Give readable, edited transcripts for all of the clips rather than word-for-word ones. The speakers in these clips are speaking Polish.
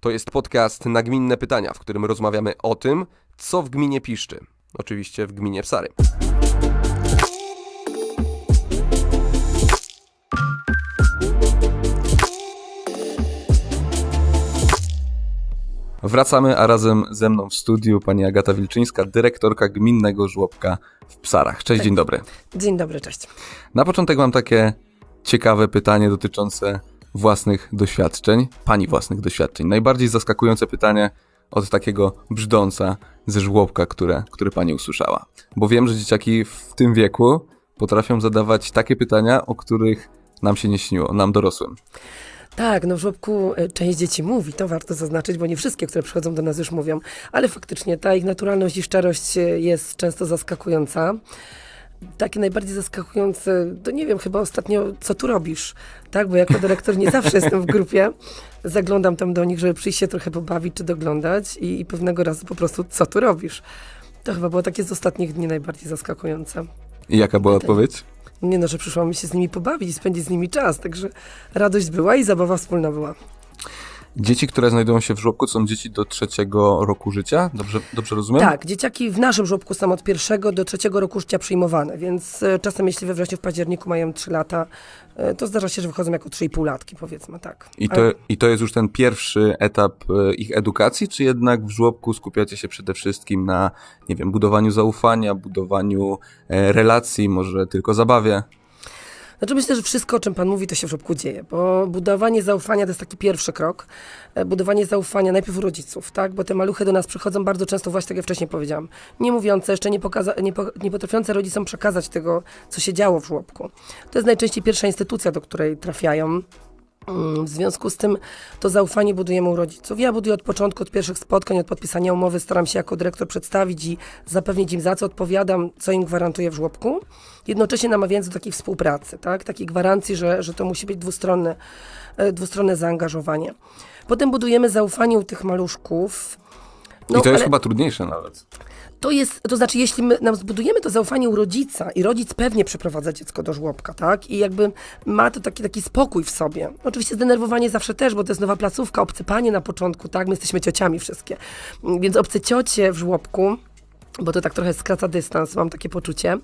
To jest podcast Nagminne Pytania, w którym rozmawiamy o tym, co w gminie piszczy. Oczywiście w gminie Psary. Wracamy, a razem ze mną w studiu pani Agata Wilczyńska, dyrektorka Gminnego Żłobka w Psarach. Cześć, dzień dobry. Dzień dobry, cześć. Na początek mam takie ciekawe pytanie dotyczące własnych doświadczeń, pani własnych doświadczeń. Najbardziej zaskakujące pytanie od takiego brzdąca ze żłobka, które pani usłyszała. Bo wiem, że dzieciaki w tym wieku potrafią zadawać takie pytania, o których nam się nie śniło, nam dorosłym. Tak, w żłobku część dzieci mówi, to warto zaznaczyć, bo nie wszystkie, które przychodzą do nas już mówią, ale faktycznie ta ich naturalność i szczerość jest często zaskakująca. Takie najbardziej zaskakujące, to nie wiem, chyba ostatnio, co tu robisz, tak, bo jako dyrektor nie zawsze jestem w grupie, zaglądam tam do nich, żeby przyjść się trochę pobawić czy doglądać i pewnego razu po prostu, co tu robisz. To chyba było takie z ostatnich dni najbardziej zaskakujące. I jaka była odpowiedź? Nie że przyszłam mi się z nimi pobawić i spędzić z nimi czas, także radość była i zabawa wspólna była. Dzieci, które znajdują się w żłobku, to są dzieci do 3. roku życia? Dobrze rozumiem? Tak, dzieciaki w naszym żłobku są od 1. do 3. roku życia przyjmowane, więc czasem jeśli we wrześniu, w październiku mają 3 lata, to zdarza się, że wychodzą jako 3,5-latki, powiedzmy, tak. I to jest już ten pierwszy etap ich edukacji, czy jednak w żłobku skupiacie się przede wszystkim na, nie wiem, budowaniu zaufania, budowaniu relacji, może tylko zabawie? Znaczy myślę, że wszystko, o czym pan mówi, to się w żłobku dzieje, bo budowanie zaufania to jest taki pierwszy krok. Budowanie zaufania najpierw u rodziców, tak? Bo te maluchy do nas przychodzą bardzo często, właśnie tak jak wcześniej powiedziałam, nie mówiące, jeszcze nie potrafiące rodzicom przekazać tego, co się działo w żłobku. To jest najczęściej pierwsza instytucja, do której trafiają. W związku z tym to zaufanie budujemy u rodziców. Ja buduję od początku, od pierwszych spotkań, od podpisania umowy, staram się jako dyrektor przedstawić i zapewnić im, za co odpowiadam, co im gwarantuję w żłobku. Jednocześnie namawiając do takiej współpracy, tak? Takiej gwarancji, że to musi być dwustronne zaangażowanie. Potem budujemy zaufanie u tych maluszków. I to jest chyba trudniejsze nawet. To znaczy, jeśli my nam zbudujemy to zaufanie u rodzica i rodzic pewnie przeprowadza dziecko do żłobka, tak? I jakby ma to taki spokój w sobie. Oczywiście zdenerwowanie zawsze też, bo to jest nowa placówka, obcypanie na początku, tak? My jesteśmy ciociami wszystkie. Więc obce ciocie w żłobku, bo to tak trochę skraca dystans, mam takie poczucie,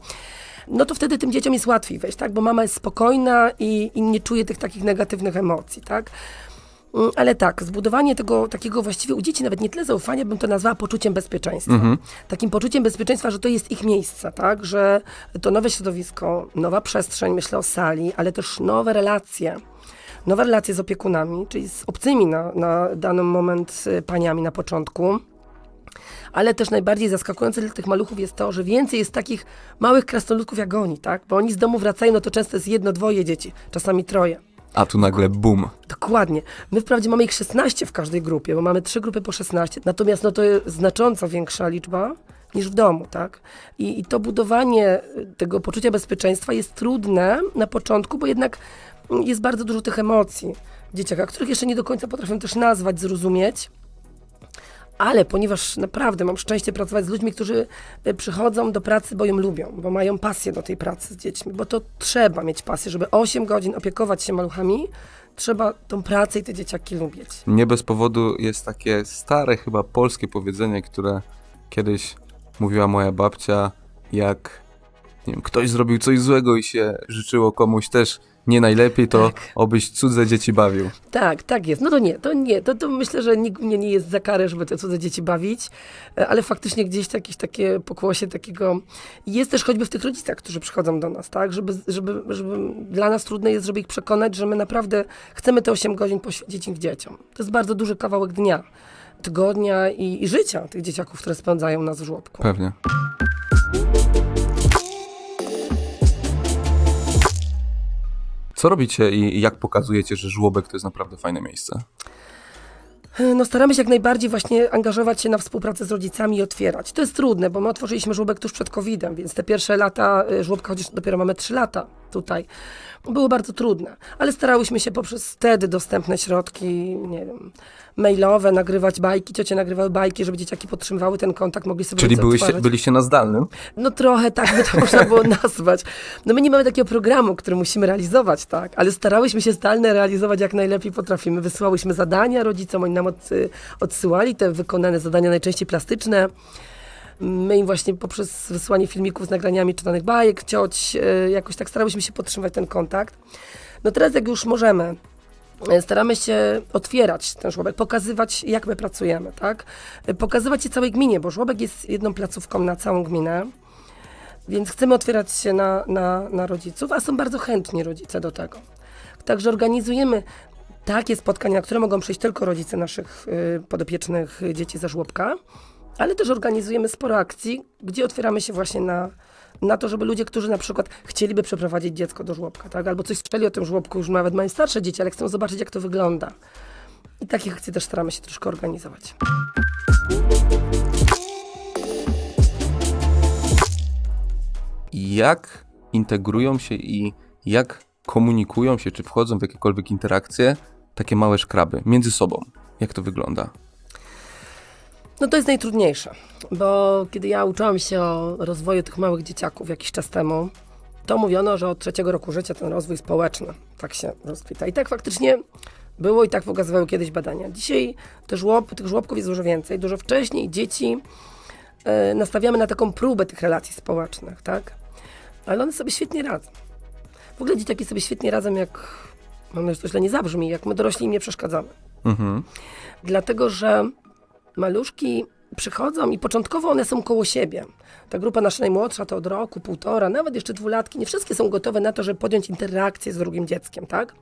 no to wtedy tym dzieciom jest łatwiej wejść, tak? Bo mama jest spokojna i nie czuje tych takich negatywnych emocji, tak? Ale tak, zbudowanie tego takiego właściwie u dzieci, nawet nie tyle zaufania, bym to nazwała poczuciem bezpieczeństwa. Takim poczuciem bezpieczeństwa, że to jest ich miejsce, tak? Że to nowe środowisko, nowa przestrzeń, myślę o sali, ale też nowe relacje z opiekunami, czyli z obcymi na dany moment paniami na początku. Ale też najbardziej zaskakujące dla tych maluchów jest to, że więcej jest takich małych krasnoludków jak oni, tak? Bo oni z domu wracają, no to często jest 1, 2 dzieci, czasami 3. A tu nagle boom. Dokładnie. My wprawdzie mamy ich 16 w każdej grupie, bo mamy 3 grupy po 16. Natomiast to jest znacząco większa liczba niż w domu, tak? I to budowanie tego poczucia bezpieczeństwa jest trudne na początku, bo jednak jest bardzo dużo tych emocji w dzieciakach, których jeszcze nie do końca potrafię też nazwać, zrozumieć. Ale ponieważ naprawdę mam szczęście pracować z ludźmi, którzy przychodzą do pracy, bo ją lubią, bo mają pasję do tej pracy z dziećmi, bo to trzeba mieć pasję, żeby 8 godzin opiekować się maluchami, trzeba tą pracę i te dzieciaki lubić. Nie bez powodu jest takie stare chyba polskie powiedzenie, które kiedyś mówiła moja babcia, jak nie wiem, ktoś zrobił coś złego i się życzyło komuś też nie najlepiej, to tak. Obyś cudze dzieci bawił. Tak jest. No to myślę, że nikt mnie nie jest za karę, żeby te cudze dzieci bawić, ale faktycznie gdzieś jakieś takie pokłosie takiego jest też choćby w tych rodzicach, którzy przychodzą do nas, tak? Żeby dla nas trudne jest, żeby ich przekonać, że my naprawdę chcemy te 8 godzin poświęcić ich dzieciom. To jest bardzo duży kawałek dnia, tygodnia i życia tych dzieciaków, które spędzają nas w żłobku. Pewnie. Co robicie i jak pokazujecie, że żłobek to jest naprawdę fajne miejsce? Staramy się jak najbardziej właśnie angażować się na współpracę z rodzicami i otwierać. To jest trudne, bo my otworzyliśmy żłobek tuż przed COVID-em, więc te pierwsze lata żłobka, chociaż dopiero mamy 3 lata, tutaj. Było bardzo trudne, ale starałyśmy się poprzez wtedy dostępne środki, nie wiem, mailowe, nagrywać bajki, ciocie nagrywały bajki, żeby dzieciaki podtrzymywały ten kontakt, mogli sobie Czyli rodzice odtwarzać. byliście na zdalnym? No trochę tak by to można było nazwać. No my nie mamy takiego programu, który musimy realizować, tak, ale starałyśmy się zdalnie realizować jak najlepiej potrafimy. Wysyłałyśmy zadania rodzicom, oni nam odsyłali te wykonane zadania, najczęściej plastyczne. My im właśnie poprzez wysłanie filmików z nagraniami czytanych bajek, cioć, jakoś tak starałyśmy się podtrzymywać ten kontakt. No teraz jak już możemy, staramy się otwierać ten żłobek, pokazywać jak my pracujemy, tak? Pokazywać się całej gminie, bo żłobek jest jedną placówką na całą gminę, więc chcemy otwierać się na rodziców, a są bardzo chętni rodzice do tego. Także organizujemy takie spotkania, na które mogą przyjść tylko rodzice naszych podopiecznych dzieci ze żłobka, ale też organizujemy sporo akcji, gdzie otwieramy się właśnie na to, żeby ludzie, którzy na przykład chcieliby przeprowadzić dziecko do żłobka, tak? Albo coś słyszeli o tym żłobku, już nawet mają starsze dzieci, ale chcą zobaczyć, jak to wygląda. I takich akcji też staramy się troszkę organizować. Jak integrują się i jak komunikują się, czy wchodzą w jakiekolwiek interakcje takie małe szkraby między sobą? Jak to wygląda? No to jest najtrudniejsze, bo kiedy ja uczyłam się o rozwoju tych małych dzieciaków jakiś czas temu, to mówiono, że od 3 roku życia ten rozwój społeczny tak się rozkwita. I tak faktycznie było i tak pokazywały kiedyś badania. Dzisiaj tych żłobków jest dużo więcej, dużo wcześniej dzieci nastawiamy na taką próbę tych relacji społecznych, tak? Ale one sobie świetnie radzą. W ogóle dzieciaki sobie świetnie radzą, jak, mam nadzieję, że to źle nie zabrzmi, jak my dorośli im nie przeszkadzamy. Dlatego, że maluszki przychodzą i początkowo one są koło siebie. Ta grupa nasza najmłodsza to od roku, 1,5, nawet jeszcze 2-latki. Nie wszystkie są gotowe na to, żeby podjąć interakcję z drugim dzieckiem, tak?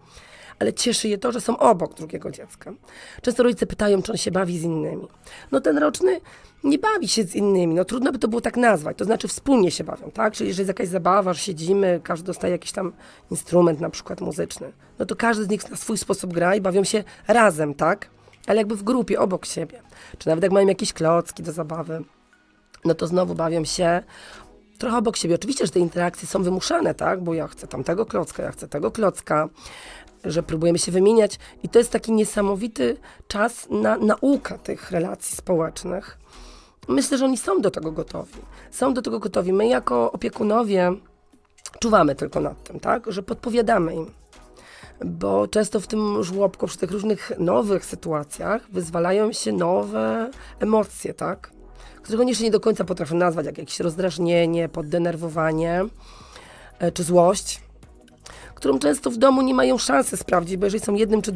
Ale cieszy je to, że są obok drugiego dziecka. Często rodzice pytają, czy on się bawi z innymi. No ten roczny nie bawi się z innymi. No trudno by to było tak nazwać. To znaczy wspólnie się bawią, tak? Czyli jeżeli jest jakaś zabawa, że siedzimy, każdy dostaje jakiś tam instrument, na przykład muzyczny, no to każdy z nich na swój sposób gra i bawią się razem, tak? Ale jakby w grupie, obok siebie. Czy nawet jak mają jakieś klocki do zabawy, no to znowu bawią się trochę obok siebie. Oczywiście, że te interakcje są wymuszane, tak? Bo ja chcę tamtego klocka, ja chcę tego klocka, że próbujemy się wymieniać. I to jest taki niesamowity czas na naukę tych relacji społecznych. Myślę, że oni są do tego gotowi. Są do tego gotowi. My jako opiekunowie czuwamy tylko nad tym, tak? Że podpowiadamy im. Bo często w tym żłobku, przy tych różnych nowych sytuacjach wyzwalają się nowe emocje, tak? Którego jeszcze nie do końca potrafię nazwać, jak jakieś rozdrażnienie, poddenerwowanie czy złość, którą często w domu nie mają szansy sprawdzić, bo jeżeli są jednym czy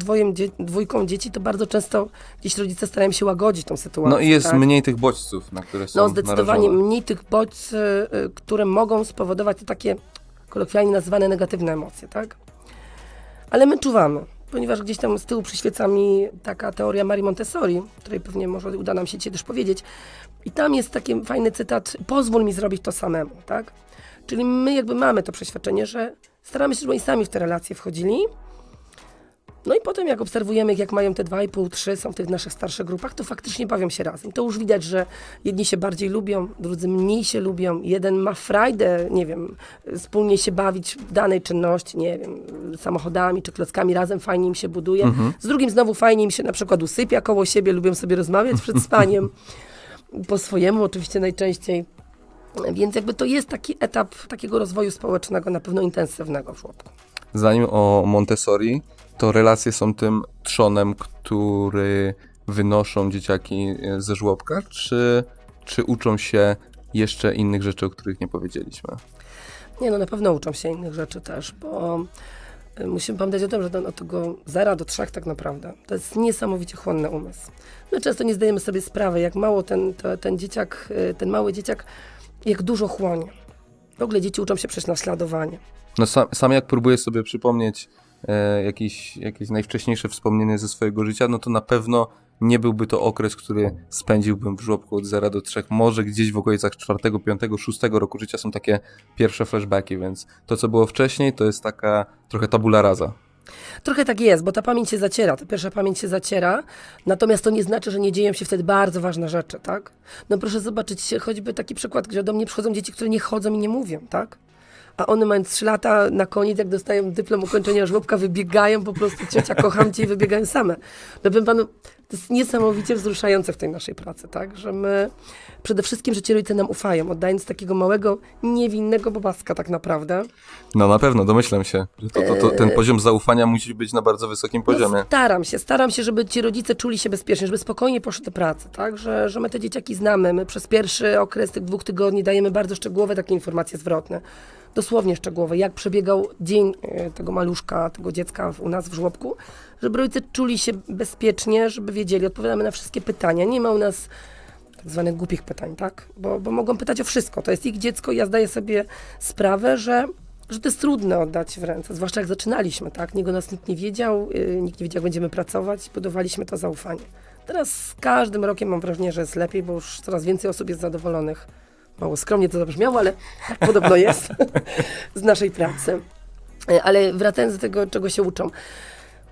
dwójką dzieci, to bardzo często gdzieś rodzice starają się łagodzić tą sytuację. No i jest tak? mniej tych bodźców, na które są No zdecydowanie narażone. mniej tych bodźców, które mogą spowodować te takie kolokwialnie nazywane negatywne emocje, tak? Ale my czuwamy, ponieważ gdzieś tam z tyłu przyświeca mi taka teoria Marii Montessori, której pewnie może uda nam się dzisiaj też powiedzieć. I tam jest taki fajny cytat: pozwól mi zrobić to samemu, tak? Czyli my jakby mamy to przeświadczenie, że staramy się, żeby oni sami w te relacje wchodzili. No i potem jak obserwujemy ich, jak mają te 2,5-3, są w tych naszych starszych grupach, to faktycznie bawią się razem. To już widać, że jedni się bardziej lubią, drudzy mniej się lubią. Jeden ma frajdę, nie wiem, wspólnie się bawić w danej czynności, nie wiem, samochodami czy klockami, razem fajnie im się buduje. Z drugim znowu fajnie im się na przykład usypia koło siebie, lubią sobie rozmawiać przed spaniem. Po swojemu oczywiście najczęściej. Więc jakby to jest taki etap takiego rozwoju społecznego, na pewno intensywnego w żłobku. Zanim o Montessori, to relacje są tym trzonem, który wynoszą dzieciaki ze żłobka, czy uczą się jeszcze innych rzeczy, o których nie powiedzieliśmy? Nie, no na pewno uczą się innych rzeczy też, bo musimy pamiętać o tym, że od tego 0 do 3 tak naprawdę to jest niesamowicie chłonny umysł. My często nie zdajemy sobie sprawy, jak mało ten dzieciak, ten mały dzieciak, jak dużo chłonie. W ogóle dzieci uczą się przez naśladowanie. No sam jak próbuję sobie przypomnieć jakieś najwcześniejsze wspomnienie ze swojego życia, no to na pewno nie byłby to okres, który spędziłbym w żłobku od 0 do 3. Może gdzieś w okolicach 4, 5, 6 roku życia są takie pierwsze flashbacki, więc to, co było wcześniej, to jest taka trochę tabula rasa. Trochę tak jest, bo ta pamięć się zaciera, ta pierwsza pamięć się zaciera, natomiast to nie znaczy, że nie dzieją się wtedy bardzo ważne rzeczy, tak? No proszę zobaczyć, choćby taki przykład, gdzie do mnie przychodzą dzieci, które nie chodzą i nie mówią, tak? A one mając 3 lata, na koniec jak dostają dyplom ukończenia żłobka, wybiegają po prostu, ciocia, kocham cię i wybiegają same. Powiem panu, to jest niesamowicie wzruszające w tej naszej pracy, tak? Że my przede wszystkim, że ci rodzice nam ufają, oddając takiego małego, niewinnego bobaska tak naprawdę. No na pewno, domyślam się, że ten poziom zaufania musi być na bardzo wysokim poziomie. No, staram się, żeby ci rodzice czuli się bezpiecznie, żeby spokojnie poszli do pracy, tak? Że my te dzieciaki znamy, my przez pierwszy okres tych 2 tygodni dajemy bardzo szczegółowe takie informacje zwrotne. Dosłownie szczegółowe, jak przebiegał dzień tego maluszka, tego dziecka u nas w żłobku, żeby rodzice czuli się bezpiecznie, żeby wiedzieli, odpowiadamy na wszystkie pytania. Nie ma u nas tak zwanych głupich pytań, tak? Bo mogą pytać o wszystko. To jest ich dziecko i ja zdaję sobie sprawę, że to jest trudne oddać w ręce, zwłaszcza jak zaczynaliśmy, tak? Nikt o nas nikt nie wiedział, nikt nie wiedział, jak będziemy pracować, budowaliśmy to zaufanie. Teraz z każdym rokiem mam wrażenie, że jest lepiej, bo już coraz więcej osób jest zadowolonych. Mało skromnie to zabrzmiało, ale tak podobno jest z naszej pracy. Ale wracając do tego, czego się uczą.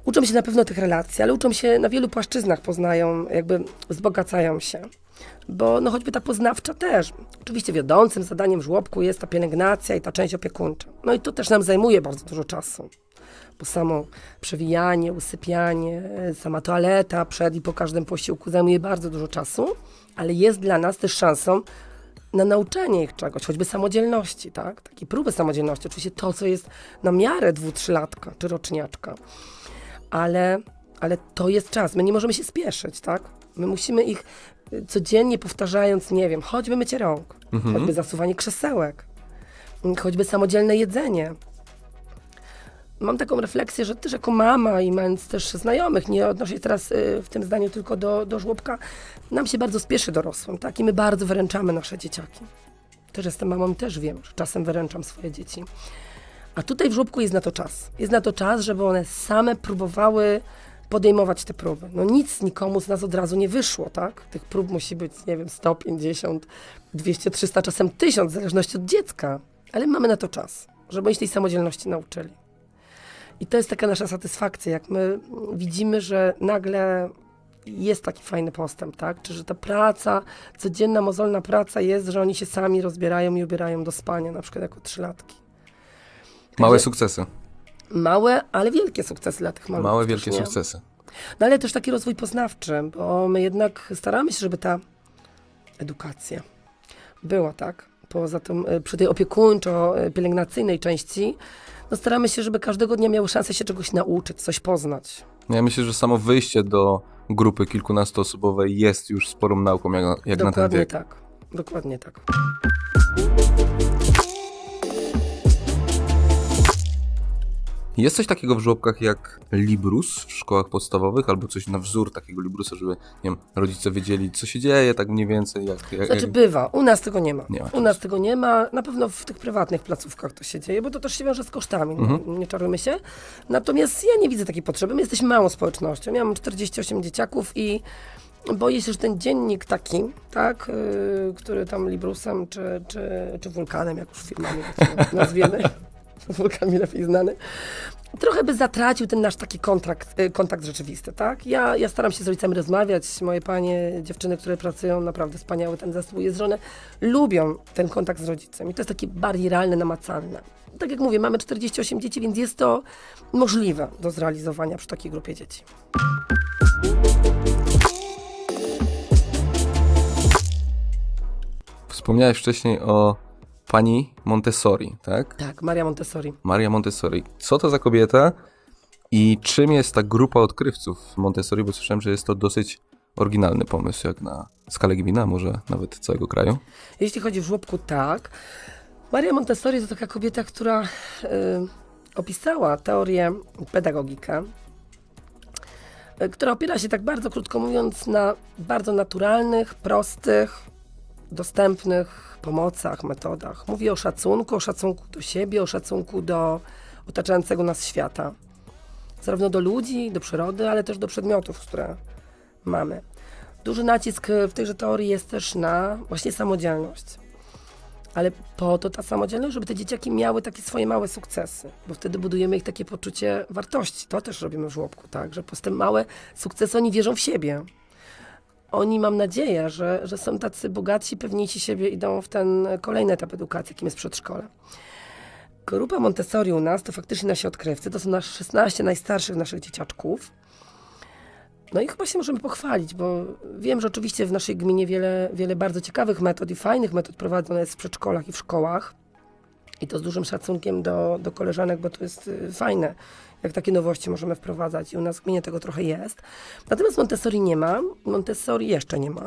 Uczą się na pewno tych relacji, ale uczą się na wielu płaszczyznach, poznają, jakby wzbogacają się. Bo no choćby ta poznawcza też. Oczywiście wiodącym zadaniem w żłobku jest ta pielęgnacja i ta część opiekuńcza. No i to też nam zajmuje bardzo dużo czasu. Bo samo przewijanie, usypianie, sama toaleta przed i po każdym posiłku zajmuje bardzo dużo czasu, ale jest dla nas też szansą na nauczenie ich czegoś, choćby samodzielności, tak? Takie próby samodzielności. Oczywiście to, co jest na miarę 2-3-latka czy roczniaczka. Ale to jest czas. My nie możemy się spieszyć, tak? My musimy ich codziennie powtarzając, nie wiem, choćby mycie rąk, choćby zasuwanie krzesełek, choćby samodzielne jedzenie. Mam taką refleksję, że też jako mama i mając też znajomych, nie odnoszę się teraz w tym zdaniu tylko do żłobka, nam się bardzo spieszy dorosłym, tak? I my bardzo wyręczamy nasze dzieciaki. Też jestem mamą i też wiem, że czasem wyręczam swoje dzieci. A tutaj w żłobku jest na to czas. Jest na to czas, żeby one same próbowały podejmować te próby. No nic nikomu z nas od razu nie wyszło, tak? Tych prób musi być, nie wiem, 150, 200, 300, czasem 1000, w zależności od dziecka. Ale mamy na to czas, żeby oni się tej samodzielności nauczyli. I to jest taka nasza satysfakcja, jak my widzimy, że nagle jest taki fajny postęp, tak? Czy że ta praca, codzienna, mozolna praca jest, że oni się sami rozbierają i ubierają do spania, na przykład jako 3-latki. Małe sukcesy. Małe, ale wielkie sukcesy dla tych maluchów. Małe, wielkie też, nie? sukcesy. No ale też taki rozwój poznawczy, bo my jednak staramy się, żeby ta edukacja była, tak? Poza tym, przy tej opiekuńczo-pielęgnacyjnej części, no staramy się, żeby każdego dnia miały szansę się czegoś nauczyć, coś poznać. Ja myślę, że samo wyjście do grupy kilkunastoosobowej jest już sporą nauką, jak na ten wiek. Tak. Dokładnie tak. Jest coś takiego w żłobkach jak Librus w szkołach podstawowych, albo coś na wzór takiego Librusa, żeby, nie wiem, rodzice wiedzieli, co się dzieje, tak mniej więcej. Znaczy bywa, u nas tego nie ma. Nie ma. U nas tego nie ma, na pewno w tych prywatnych placówkach to się dzieje, bo to też się wiąże z kosztami, nie czarujmy się. Natomiast ja nie widzę takiej potrzeby, my jesteśmy małą społecznością, ja mam 48 dzieciaków i boję się, że ten dziennik taki, tak, który tam Librusem czy Wulkanem, jak już firmami nazwiemy, Wulkan mi lepiej znany, trochę by zatracił ten nasz taki kontakt rzeczywisty, tak? Ja staram się z rodzicami rozmawiać, moje panie, dziewczyny, które pracują, naprawdę wspaniały ten zespół jest, że one lubią ten kontakt z rodzicem i to jest takie bardziej realne, namacalne. Tak jak mówię, mamy 48 dzieci, więc jest to możliwe do zrealizowania przy takiej grupie dzieci. Wspomniałeś wcześniej o pani Montessori, tak? Tak, Maria Montessori. Maria Montessori. Co to za kobieta i czym jest ta grupa odkrywców Montessori? Bo słyszałem, że jest to dosyć oryginalny pomysł, jak na skalę gminy, a może nawet całego kraju. Jeśli chodzi o żłobku, tak. Maria Montessori to taka kobieta, która opisała teorię, pedagogikę, która opiera się, tak bardzo krótko mówiąc, na bardzo naturalnych, prostych, dostępnych pomocach, metodach. Mówi o szacunku do siebie, o szacunku do otaczającego nas świata. Zarówno do ludzi, do przyrody, ale też do przedmiotów, które mamy. Duży nacisk w tejże teorii jest też na właśnie samodzielność. Ale po to ta samodzielność, żeby te dzieciaki miały takie swoje małe sukcesy, bo wtedy budujemy ich takie poczucie wartości. To też robimy w żłobku, tak? Że przez te małe sukcesy oni wierzą w siebie. Oni, mam nadzieję, że są tacy bogatsi, pewniejsi siebie, idą w ten kolejny etap edukacji, jakim jest przedszkole. Grupa Montessori u nas to faktycznie nasi odkrywcy, to są nasze 16 najstarszych naszych dzieciaczków. No i chyba się możemy pochwalić, bo wiem, że oczywiście w naszej gminie wiele bardzo ciekawych metod i fajnych metod prowadzone jest w przedszkolach i w szkołach. I to z dużym szacunkiem do koleżanek, bo to jest fajne, jak takie nowości możemy wprowadzać i u nas w gminie tego trochę jest. Natomiast Montessori nie ma, Montessori jeszcze nie ma.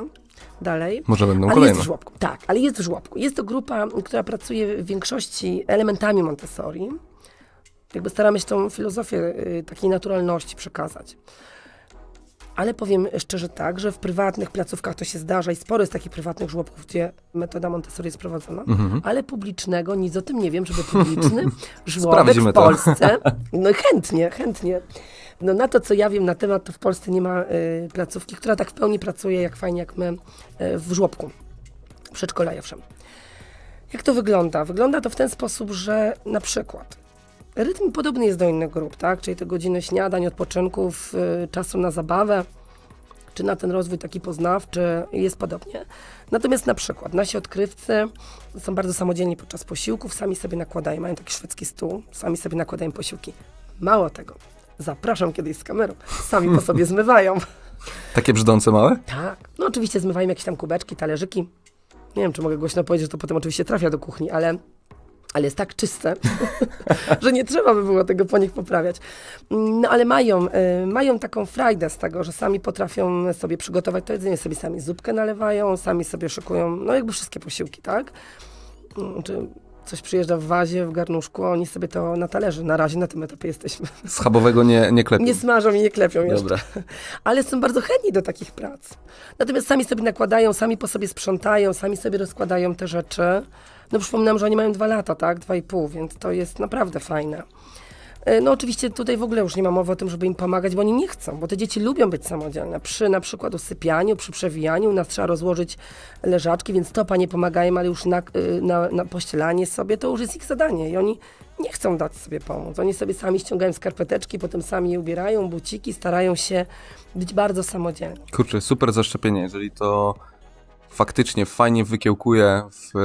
Dalej. Może będą Ale kolejne. jest w żłobku. Tak, ale jest w żłobku. Jest to grupa, która pracuje w większości elementami Montessori. Jakby staramy się tą filozofię takiej naturalności przekazać. Ale powiem szczerze tak, że w prywatnych placówkach to się zdarza i sporo jest takich prywatnych żłobków, gdzie metoda Montessori jest prowadzona, ale publicznego nic o tym nie wiem, żeby publiczny żłobek Sprawdzimy w to. Polsce, no chętnie. No na to, co ja wiem na temat, to w Polsce nie ma placówki, która tak w pełni pracuje, jak fajnie jak my w żłobku, przedszkola owszem. Jak to wygląda? Wygląda to w ten sposób, że na przykład rytm podobny jest do innych grup, tak? Czyli te godziny śniadań, odpoczynków, czasu na zabawę, czy na ten rozwój taki poznawczy, jest podobnie. Natomiast na przykład nasi odkrywcy są bardzo samodzielni podczas posiłków, sami sobie nakładają, mają taki szwedzki stół, sami sobie nakładają posiłki. Mało tego, zapraszam kiedyś z kamerą, sami po sobie zmywają. Takie brzdące małe? Tak, no oczywiście zmywają jakieś tam kubeczki, talerzyki. Nie wiem, czy mogę głośno powiedzieć, że to potem oczywiście trafia do kuchni, ale jest tak czyste, że nie trzeba by było tego po nich poprawiać. No ale mają taką frajdę z tego, że sami potrafią sobie przygotować to jedzenie, sobie sami zupkę nalewają, sami sobie szykują, no jakby wszystkie posiłki, tak? Czy coś przyjeżdża w wazie, w garnuszku, a oni sobie to na talerze. Na razie na tym etapie jesteśmy. Schabowego nie klepią. Nie smażą i nie klepią jeszcze. Dobra. Ale są bardzo chętni do takich prac. Natomiast sami sobie nakładają, sami po sobie sprzątają, sami sobie rozkładają te rzeczy. No przypominam, że oni mają 2 lata, tak? 2,5, więc to jest naprawdę fajne. No oczywiście tutaj w ogóle już nie ma mowy o tym, żeby im pomagać, bo oni nie chcą, bo te dzieci lubią być samodzielne. Przy na przykład usypianiu, przy przewijaniu u nas trzeba rozłożyć leżaczki, więc to panie pomagają, ale już na pościelanie sobie to już jest ich zadanie i oni nie chcą dać sobie pomóc. Oni sobie sami ściągają skarpeteczki, potem sami je ubierają, buciki, starają się być bardzo samodzielni. Kurczę, super zaszczepienie, jeżeli to faktycznie fajnie wykiełkuje w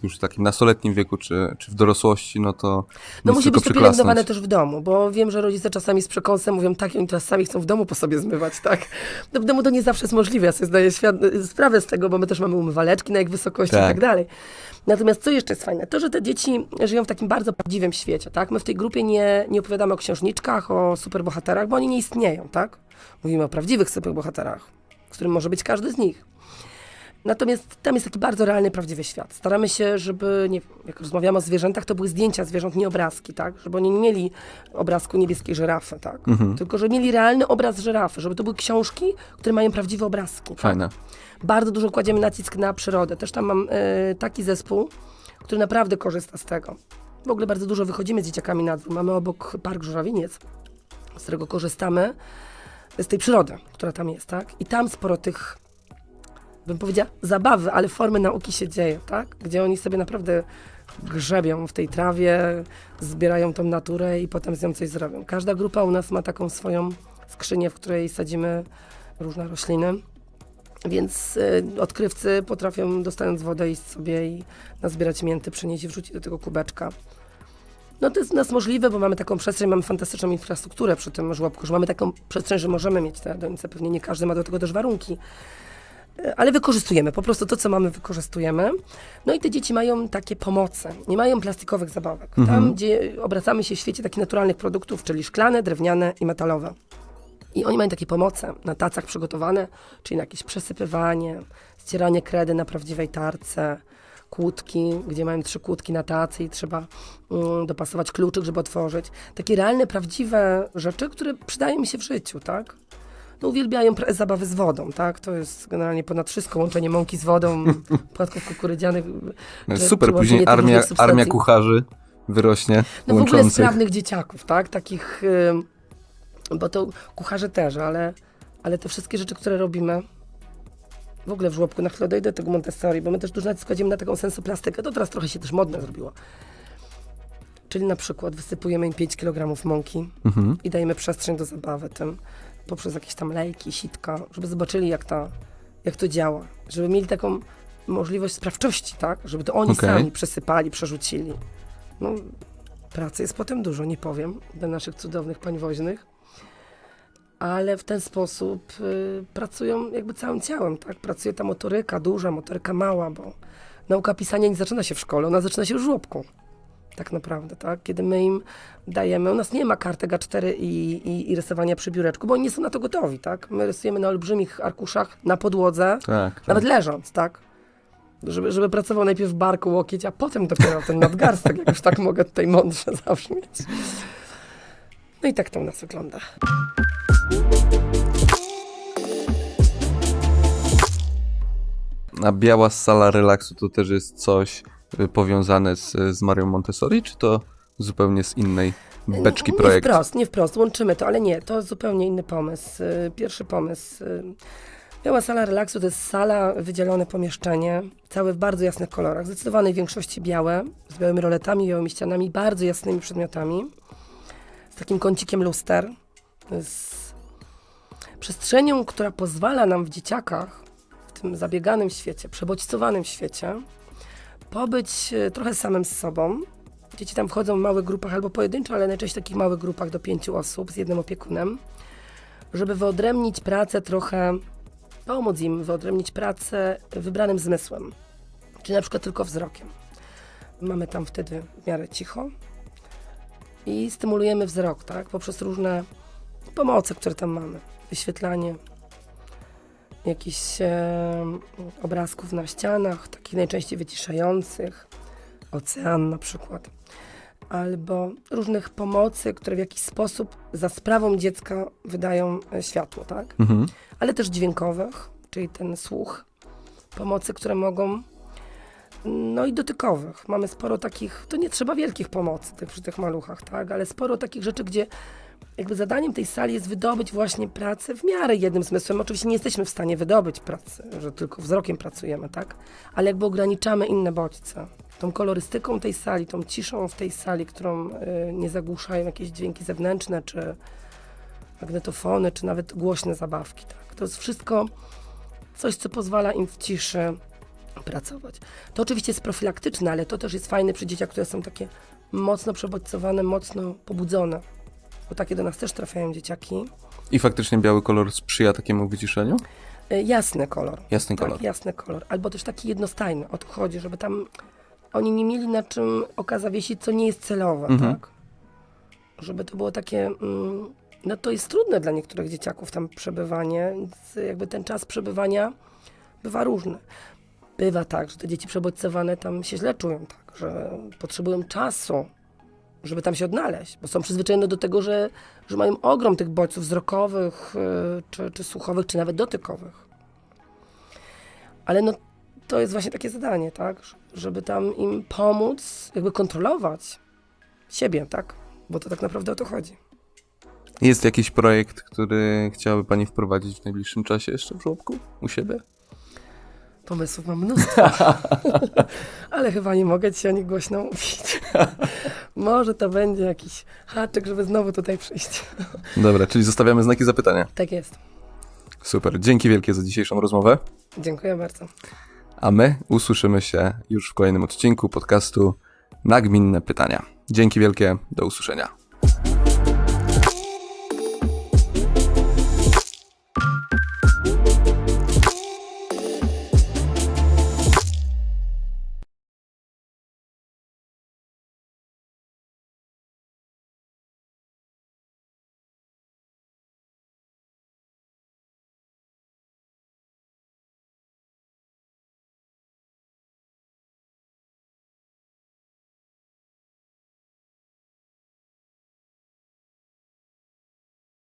już takim nastoletnim wieku, czy w dorosłości, no to No nic musi tylko być to przyklasnąć. pielęgnowane też w domu, bo wiem, że rodzice czasami z przekąsem mówią tak, i oni teraz sami chcą w domu po sobie zmywać, tak? No w domu to nie zawsze jest możliwe, ja sobie zdaję sprawę z tego, bo my też mamy umywaleczki na ich wysokości i tak dalej. Natomiast co jeszcze jest fajne? To, że te dzieci żyją w takim bardzo prawdziwym świecie, tak? My w tej grupie nie opowiadamy o księżniczkach, o superbohaterach, bo oni nie istnieją, tak? Mówimy o prawdziwych superbohaterach, którym może być każdy z nich. Natomiast tam jest taki bardzo realny, prawdziwy świat. Staramy się, żeby, nie wiem, jak rozmawiamy o zwierzętach, to były zdjęcia zwierząt, nie obrazki, tak? Żeby oni nie mieli obrazku niebieskiej żyrafy, tak? Tylko, żeby mieli realny obraz żyrafy, żeby to były książki, które mają prawdziwe obrazki. Fajne. Tak? Bardzo dużo kładziemy nacisk na przyrodę. Też tam mam taki zespół, który naprawdę korzysta z tego. W ogóle bardzo dużo wychodzimy z dzieciakami na dwór. Mamy obok Park Żurawiniec, z którego korzystamy, z tej przyrody, która tam jest, tak? I tam sporo tych, bym powiedziała, zabawy, ale formy nauki się dzieje, tak? Gdzie oni sobie naprawdę grzebią w tej trawie, zbierają tą naturę i potem z nią coś zrobią. Każda grupa u nas ma taką swoją skrzynię, w której sadzimy różne rośliny, więc odkrywcy potrafią, dostając wodę, iść sobie i nazbierać mięty, przynieść i wrzucić do tego kubeczka. No to jest u nas możliwe, bo mamy taką przestrzeń, mamy fantastyczną infrastrukturę przy tym żłobku, że mamy taką przestrzeń, że możemy mieć te jadownice. Pewnie nie każdy ma do tego też warunki. Ale wykorzystujemy, po prostu to, co mamy, wykorzystujemy. No i te dzieci mają takie pomoce, nie mają plastikowych zabawek. Tam, gdzie obracamy się w świecie takich naturalnych produktów, czyli szklane, drewniane i metalowe. I oni mają takie pomoce na tacach przygotowane, czyli na jakieś przesypywanie, ścieranie kredy na prawdziwej tarce, kłódki, gdzie mają 3 kłódki na tacy i trzeba dopasować kluczyk, żeby otworzyć. Takie realne, prawdziwe rzeczy, które przydają mi się w życiu, tak? No, uwielbiają zabawy z wodą, tak? To jest generalnie ponad wszystko, łączenie mąki z wodą, płatków kukurydzianych. Super, później armia kucharzy wyrośnie, no w ogóle łączących. sprawnych dzieciaków, tak? Takich, bo to kucharze też, ale te wszystkie rzeczy, które robimy, w ogóle w żłobku, na chwilę dojdę do tego Montessori, bo my też dużo nacisk kładziemy na taką sensoplastykę, to teraz trochę się też modne zrobiło. Czyli na przykład wysypujemy im 5 kg mąki i dajemy przestrzeń do zabawy tym, poprzez jakieś tam lejki, sitka, żeby zobaczyli, jak to działa. Żeby mieli taką możliwość sprawczości, tak? Żeby to oni sami przesypali, przerzucili. No, Pracy jest potem dużo, nie powiem, dla naszych cudownych pań woźnych, ale w ten sposób pracują jakby całym ciałem, tak? Pracuje ta motoryka duża, motoryka mała, bo nauka pisania nie zaczyna się w szkole, ona zaczyna się w żłobku. Tak naprawdę, tak? Kiedy my im dajemy, u nas nie ma kartek A4 i rysowania przy biureczku, bo oni nie są na to gotowi, tak? My rysujemy na olbrzymich arkuszach, na podłodze, Tak. nawet leżąc, tak? Żeby pracował najpierw bark, łokieć, a potem dopiero ten nadgarstek, jak już tak mogę tutaj mądrze zabrzmieć. No i tak to u nas wygląda. A biała sala relaksu to też jest coś powiązane z Marią Montessori, czy to zupełnie z innej beczki projekt? Nie wprost, łączymy to, ale nie, to zupełnie inny pomysł. Pierwszy pomysł. Biała sala relaksu to jest sala, wydzielone pomieszczenie, całe w bardzo jasnych kolorach, zdecydowanej większości białe, z białymi roletami, białymi ścianami, bardzo jasnymi przedmiotami, z takim kącikiem luster, z przestrzenią, która pozwala nam w dzieciakach, w tym zabieganym świecie, przebodźcowanym świecie, pobyć trochę samym z sobą. Dzieci tam wchodzą w małych grupach albo pojedynczo, ale najczęściej w takich małych grupach do 5 osób z jednym opiekunem, żeby wyodrębnić pracę trochę, pomóc im wyodrębnić pracę wybranym zmysłem, czyli na przykład tylko wzrokiem. Mamy tam wtedy w miarę cicho i stymulujemy wzrok, tak, poprzez różne pomoce, które tam mamy. Wyświetlanie jakichś obrazków na ścianach, takich najczęściej wyciszających, ocean na przykład, albo różnych pomocy, które w jakiś sposób za sprawą dziecka wydają światło, tak? Mhm. Ale też dźwiękowych, czyli ten słuch, pomocy, które mogą, no i dotykowych. Mamy sporo takich, to nie trzeba wielkich pomocy przy tych maluchach, tak? Ale sporo takich rzeczy, gdzie jakby zadaniem tej sali jest wydobyć właśnie pracę w miarę jednym zmysłem. Oczywiście nie jesteśmy w stanie wydobyć pracy, że tylko wzrokiem pracujemy, tak? Ale jakby ograniczamy inne bodźce. Tą kolorystyką tej sali, tą ciszą w tej sali, którą nie zagłuszają jakieś dźwięki zewnętrzne, czy magnetofony, czy nawet głośne zabawki, tak? To jest wszystko coś, co pozwala im w ciszy pracować. To oczywiście jest profilaktyczne, ale to też jest fajne przy dzieciach, które są takie mocno przebodźcowane, mocno pobudzone. Bo takie do nas też trafiają dzieciaki. I faktycznie biały kolor sprzyja takiemu wyciszeniu? Jasny kolor. Jasny Tak, kolor. jasny kolor. Albo też taki jednostajny. O to chodzi, żeby tam oni nie mieli na czym oka zawiesić, co nie jest celowe, tak? Żeby to było takie... no to jest trudne dla niektórych dzieciaków tam przebywanie, więc jakby ten czas przebywania bywa różny. Bywa tak, że te dzieci przebodźcowane tam się źle czują, tak? Że potrzebują czasu, żeby tam się odnaleźć, bo są przyzwyczajone do tego, że mają ogrom tych bodźców wzrokowych, czy słuchowych, czy nawet dotykowych. Ale no, to jest właśnie takie zadanie, tak? Żeby tam im pomóc, jakby kontrolować siebie, tak? Bo to tak naprawdę o to chodzi. Jest jakiś projekt, który chciałaby Pani wprowadzić w najbliższym czasie jeszcze w żłobku u siebie? Pomysłów mam mnóstwo, ale chyba nie mogę ci o nich głośno mówić. Może to będzie jakiś haczyk, żeby znowu tutaj przyjść. Dobra, czyli zostawiamy znaki zapytania. Tak jest. Super, dzięki wielkie za dzisiejszą rozmowę. Dziękuję bardzo. A my usłyszymy się już w kolejnym odcinku podcastu Nagminne Pytania. Dzięki wielkie, do usłyszenia.